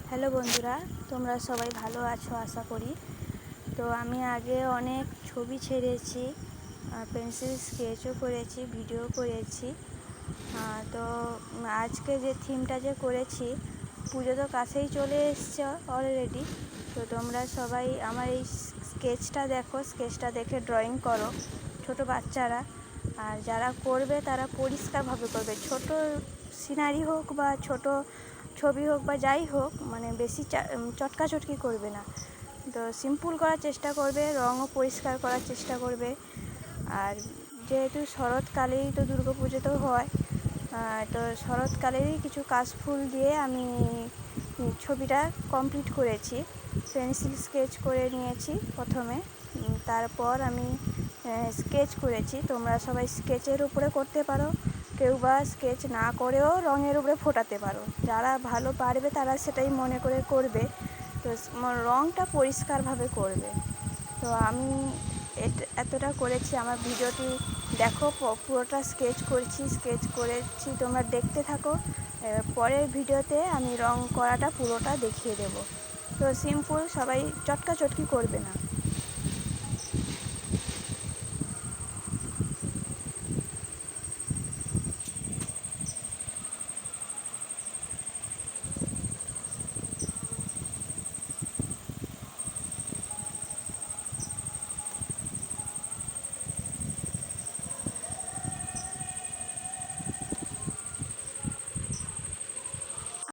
Hello বন্ধুরা, তোমরা সবাই ভালো আছো আশা করি। তো আমি আগে অনেক ছবি ছেড়েছি, পেন্সিল স্কেচও করেছি, ভিডিও করেছি। তো আজকে যে থিমটা যে করেছি, পুজো তো কাছেই চলে এসছে অলরেডি। তো তোমরা সবাই আমার এই স্কেচটা দেখো, স্কেচটা দেখে ড্রয়িং করো, ছোট বাচ্চারা। আর যারা করবে তারা পরিষ্কারভাবে করবে, ছোট সিনারি হোক বা ছোট ছবি হোক বা যাই হোক, মানে বেশি চটকাচটকি করবে না। তো সিম্পল করার চেষ্টা করবে, রঙও পরিষ্কার করার চেষ্টা করবে। আর যেহেতু শরৎকালেই তো দুর্গাপুজো তো হয়, তো শরৎকালেরই কিছু কাশফুল দিয়ে আমি ছবিটা কমপ্লিট করেছি। পেন্সিল স্কেচ করে নিয়েছি প্রথমে, তারপর আমি স্কেচ করেছি। তোমরা সবাই স্কেচের উপরে করতে পারো, কেউ বা স্কেচ না করেও রঙের উপরে ফোটাতে পারো। যারা ভালো পারবে তারা সেটাই মনে করে করবে। তো রঙটা পরিষ্কারভাবে করবে। তো আমি এতটা করেছি। আমার ভিডিওটি দেখো, পুরোটা স্কেচ করেছি, তোমরা দেখতে থাকো। পরের ভিডিওতে আমি রং করাটা পুরোটা দেখিয়ে দেব। তো সিম্পল, সবাই চটকাচটকি করবে না।